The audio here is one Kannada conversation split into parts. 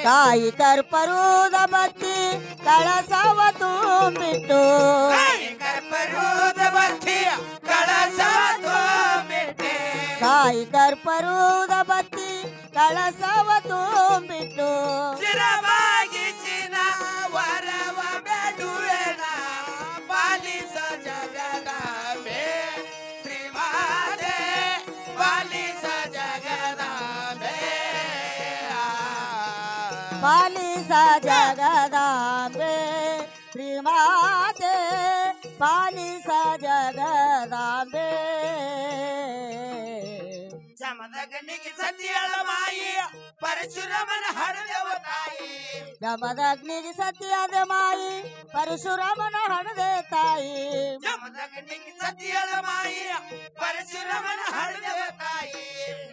ಕಾಯಿ ಕರ್ಪೂರದ ಬತ್ತಿ ಕಳಸವ ತುಂಬಿಟ್ಟು ಕರ್ಪೂರದ ಬತ್ತಿ ಕಳಸವ ತುಂಬಿಟ್ಟೆ ಕಾಯಿ ಕರ್ಪೂರದ ಬತ್ತಿ ಕಳಸವ ತುಂಬಿಟ್ಟು ಚಿರವಾಗಿ ಚಿನ ವರವ ಬೇಡುವೆನ ಪಾಲಿಸ ಜಗದಾಂಬೆ ಶ್ರೀಮಾತೆ ಪಾಲಿಸ ಜಗದಾಂಬೆ ಪಾಲಿಸ ಜಗದಾಂಬೆ ಶ್ರೀಮಾತೆ ಪಾಲಿಸ ಜಗದಾಂಬೆ ಜಮದಗ್ನಿಗೆ ಸತಿಯಳ ಮಾಯಿ ಪರಶುರಾಮನ ಹಣದೇವ ತಾಯಿ ಜಮದಗ್ನಿಗೆ ಸತ್ಯದ ಮಾಯಿ ಪರಶುರಾಮನ ಹಣದೆ ತಾಯಿ ಜಮದಗ್ನಿಗೆ ಸತಿಯಳ ಮಾಯಿ ಪರಶುರಾಮನ ಹಣದೇವ ತಾಯಿ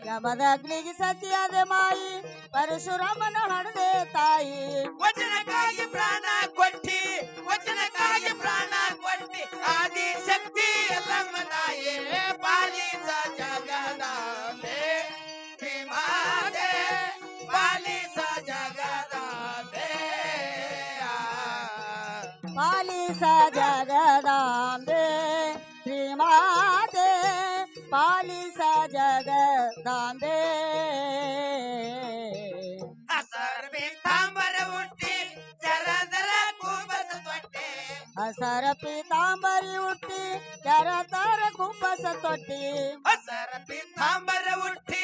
ಜಮದಗ್ನಿಗೆ ಸತ್ಯದ ಮಾಯಿ ಪರಶುರಾಮನ ಹಣದೆ ತಾಯಿ ವಚನಕ್ಕಾಗಿ ಪ್ರಾಣ ಕೊಟ್ಟಿ ವಚನಕ್ಕಾಗಿ ಪ್ರಾಣ ಕೊಟ್ಟಿ ಆದಿ ಶಕ್ತಿ ಎಲ್ಲಮ್ಮ ತಾಯಿ ಪಾಲಿಸ ಜಗದಾಂಬೆ ಶ್ರೀಮಾತೆ ಪಾಲಿಸ ಜಗದಾಂಬೆ ಪಾಲಿಸ ಜಗದಾಂಬೆ ಶ್ರೀಮಾತೆ ಪಾಲಿಸ ಜಗದಾಂಬೆ ಹಸರ ಪೀತಾಂಬರ ಹುಟ್ಟಿ ಜರದರ ಕುಂಬಸ ತೊಟ್ಟೆ ಹಸರ ಪೀತಾಂಬರಿ ಹುಟ್ಟಿ ಚರತರ ಕುಂಬಸ ತೊಟ್ಟಿ ಹಸರ ಪೀತಾಂಬರ ಹುಟ್ಟಿ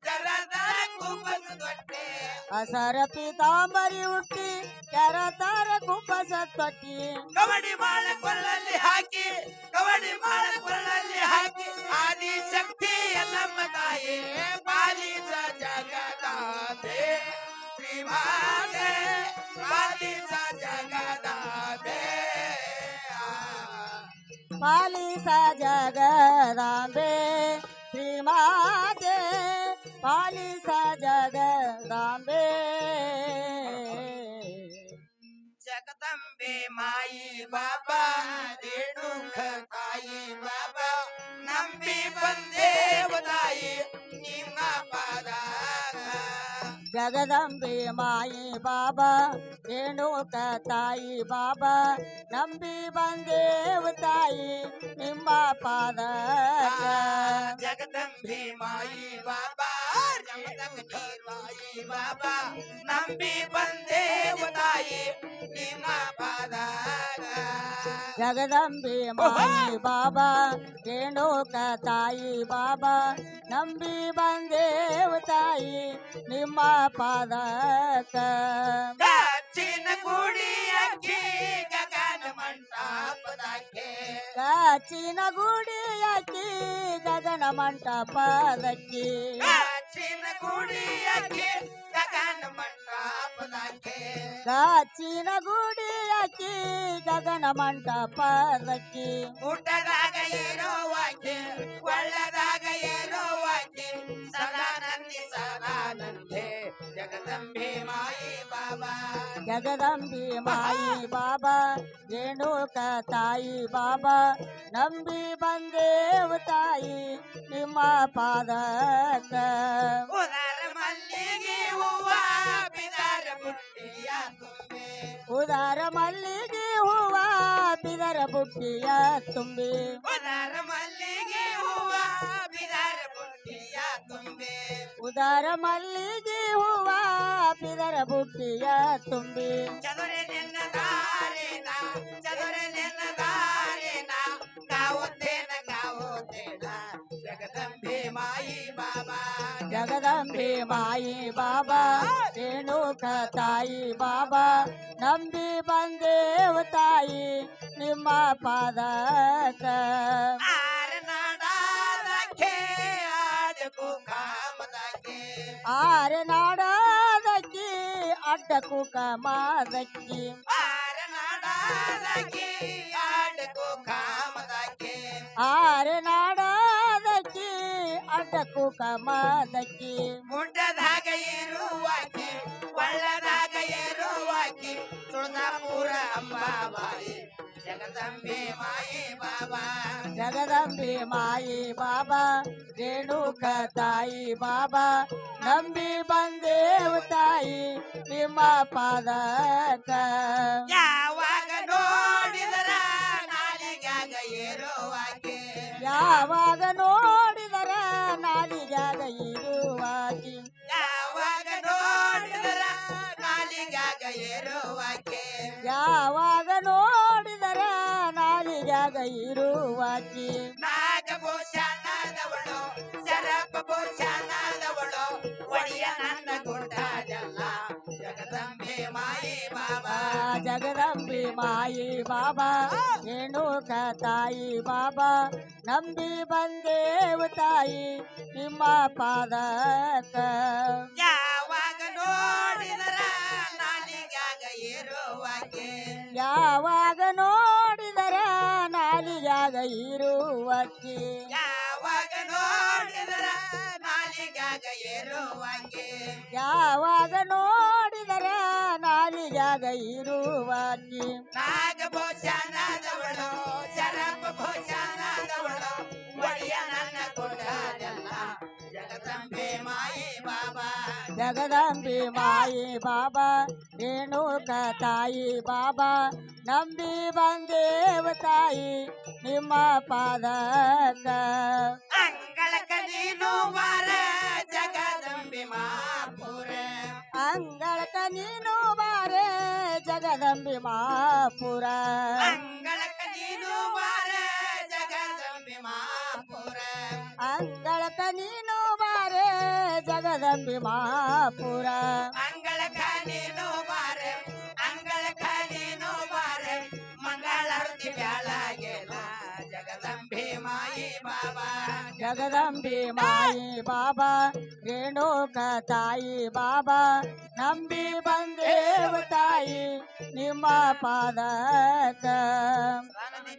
ಜರದರ ಕುಂಬಸ ತೊಟ್ಟೆ ಹಸರ ಪೀತಾಂಬರಿ ಹುಟ್ಟಿ ಚರತರ ಕುಂಬಸ ತೊಟ್ಟಿ ಕಬಡ್ಡಿ ಮಾಳ ಕೊರಳಲ್ಲಿ ಹಾಕಿ ಕಬಡ್ಡಿ ಮಾಳ ಕೊರಳಲ್ಲಿ ಹಾಕಿ ಆದಿ ಶಕ್ತಿ ಎಲ್ಲಮ್ಮ ತಾಯಿ ಪಾಲಿಸ ಜಗದಾಂಬೆ ಶ್ರೀಮಾತೆ ಪಾಲಿಸ ಜಗದಾಂಬೆ ಪಾಲಿಸ ಜಗದಾಂಬೆ ಶ್ರೀಮಾತೆ ಪಾಲಿಸ ಜಗದಾಂಬೆ ಜಗದಂಬೆ ಮಾಯಿ ಬಾಬಾ ರೇಣುಕ ತಾಯಿ ಬಾಬಾ ನಂಬಿ ಬಂದೇವ ತಾಯಿ ನಿಮ್ಮ ಪಾದಾಗ ಜಗದಂಬೆ ಮಾಯಿ ಬಾಬಾ ರೇಣುಕ ತಾಯಿ ಬಾಬಾ ನಂಬಿ ಬಂದೇವ ತಾಯಿ ನಿಮ್ಮ ಪಾದ ಜಗದಂಬೆ ಮಾಯಿ ಬಾಬಾ ಜಗದಂಬೆ ಮಾಯಿ ಬಾಬಾ ನಂಬಿ ಬಂದೇವ ತಾಯಿ ನಿಮ್ಮ ಪಾದಾಗ ಜಗದಂಬೆ ಮಾಯಿ ಬಾಬಾ ರೇಣುಕ ತಾಯಿ ಬಾಬಾ ನಂಬಿ ಬಂದೇವ ತಾಯಿ ನಿಮ್ಮ ಪಾದಕ ಗಾಚಿನ ಗುಡಿಯಕ್ಕೆ ಗಗನ ಮಂಟಪದಕ್ಕೆ ಕಾಚಿನ ಗುಡಿಯಕ್ಕಿ ಗಗನ ಮಂಟಪದಕ್ಕಿ ಗಾಚಿನ ಗುಡಿಯಕ್ಕೆ ಗಗನ ಮಂಟಪದಕ್ಕೆ ಕಾಚಿನ ಗುಡಿಯಕ್ಕಿ ಗಗನ ಮಂಟಪದಕ್ಕಿ ಊಟದಾಗ ಏರೋವಾಕೆ ಒಳ್ಳದಾಗ ಏರೋವಾಕೆ ಸದಾನಂದೆ ಜಗದಂಬೆ ಮಾಯಿ ಬಾಬಾ ಜಗದಂಬೆ ಮಾಯಿ ಬಾಬಾ ರೇಣುಕ ತಾಯಿ ಬಾಬಾ ನಂಬಿ ಬಂದೇವ ತಾಯಿ ನಿಮ್ಮ ಪಾದಕ ಉದರ ಮಲ್ಲಿಗೆ ಹೂವ ಬಿದರ ಬುಟ್ಟಿಯ ತುಂಬೆ ಉದಾರ ಮಲ್ಲಿಗೆ ಹೂವ ಬಿದರ ಬುಟ್ಟಿಯ ತುಂಬಿ ಉದರ ಮಲ್ಲಿಗೆ ಹೂವ ಬಿದರ ಬುಟ್ಟಿಯ ತುಂಬೆ ಉದಾರ ಮಲ್ಲಿಗೆ ಹೂವ ಬಿದರ ಬುಟ್ಟಿಯ ತುಂಬಿ ಚದುರೆ ನಿನ್ನ ದಾರಿನ ಚದುರೆ ನಿನ್ನ ದಾರಿನ ಗಾವುತ್ತೇನ ಜಗದಂಬೆ ಮಾಯಿ ಬಾಬಾ ಜಗದಂಬೆ ಮಾಯಿ ಬಾಬಾ ರೇಣುಕ ತಾಯಿ ಬಾಬಾ ನಂಬಿ ಬಂದೇವ ತಾಯಿ ನಿಮ್ಮ ಪಾದಕ ಆರ ನಾಡಾದಕ್ಕೆ ಆಡಕು ಕಾಮದಕ್ಕೆ ಆರ ನಾಡದಕ್ಕಿ ಅಡ್ಡಕು ಕಮಾದಕ್ಕಿ ಆರ ನಾಡಾದಕ್ಕೆ ಆಡಕು ಕಾಮದಕ್ಕೆ ಆರ ನಾಡದಕ್ಕಿ ಅಡ್ಡಕು ಕಮಾದಕ್ಕಿ ಗುಡ್ಡದಾಗ ಇರುವಾಕಿ ಕೊಳ್ಳದಾಗ ಇರುವಾಕಿ ಸುಳ್ದಾಪುರ ಅಂಬಾಬಾಯಿ ಜಗದಂಬೆ ಮಾಯಿ ಬಾಬಾ ಜಗದಂಬೆ ಮಾಯಿ ಬಾಬಾ ರೇಣುಕ ತಾಯಿ ಬಾಬಾ ನಂಬಿ ಬಂದೇವ ತಾಯಿ ನಿಮ್ಮ ಪಾದಕ ಯಾವಾಗ ನೋಡಿದರ ನಾಲಿಗ್ಯಾಗ ಏರುವಾಕೆ ಯಾವಾಗ ನೋಡಿದರ ನಾಲಿಗ್ಯಾಗ ಇರುವಾಕಿ ಯಾವಾಗ ನೋಡಿದರ ನಾಲಿಗ್ಯಾಗ ಏರುವಾಕೆ ಯಾವಾಗ ನೋಡಿದರ ನಾಲಿಗ್ಯಾಗ ಇರುವಾಕಿ ನಾಗಭೂಷಣದವಳು ಶರಭೂಷಣದವಳು ಒಡೆಯ ನನ್ನ ಗುಂಡಾಜಲ್ಲ ಜಗದಂಬೆ ಮಾಯಿ ಬಾಬಾ ಜಗದಂಬಿ ಮಾಯಿ ಬಾಬಾ ರೇಣುಕ ತಾಯಿ ಬಾಬಾ ನಂಬಿ ಬಂದೇವು ತಾಯಿ ನಿಮ್ಮ ಪಾದಕ ಯಾವಾಗ ನೋಡಿದರ ನಾಲಿಗ್ಯಾಗ ಏರುವಾಕೆ ಯಾವಾಗ ನೋಡಿದರ ನಾಲಿಗ್ಯಾಗ ಇರುವಕ್ಕಿ ಯಾವಾಗ ನೋಡಿದರ ನಾಲಿಗ್ಯಾಗ ಏರುವಾಕೆ ಯಾವಾಗ ನೋಡಿದರ ನಾಲಿಗ್ಯಾಗ ಇರುವಕ್ಕಿ ನಾಗಭೂಷಣದವಳು ಶರಭೂಷಣದವಳು ಒಡೆಯ ನನ್ನ ಗುಂಡಾಜಲ್ಲ ಜಗದಂಬೆ ಮಾಯಿ ಬಾಬಾ ಜಗದಂಬಿ ಮಾಯಿ ಬಾಬಾ ರೇಣುಕ ತಾಯಿ ಬಾಬಾ ನಂಬಿ ಬಂದೇವು ತಾಯಿ ನಿಮ್ಮ ಪಾದಕ ಅಂಗಳಕ ನೀನು ಬಾರ ಜಗದಂಬೆ ಮಾಪುರ ಅಂಗಳಕ ನೀನು ಬಾರೆ ಜಗದಂಬಿ ಮಾಪುರ ಅಂಗಳಕ ನೀನು ಬಾರ ಜಗದಂಬೆ ಮಾಪುರ ಅಂಗಳಕ ನೀನು ಬಾರೆ ಜಗದಂಬಿ ಮಾಪುರ ಅಂಗಳಕ ನೀನು ಬಾರ ಅಂಗಳಕ ನೀನು ಬಾರ ಮಂಗಳಾರತಿ ಬ್ಯಾಳಾಗೆಲ್ಲ ಜಗದಂಬೆ ಮಾಯಿ ಬಾಬಾ ಜಗದಂಬಿ ಮಾಯಿ ಬಾಬಾ ರೇಣುಕ ತಾಯಿ ಬಾಬಾ ನಂಬಿ ಬಂದೇವು ತಾಯಿ ನಿಮ್ಮ ಪಾದಕ ನಾನು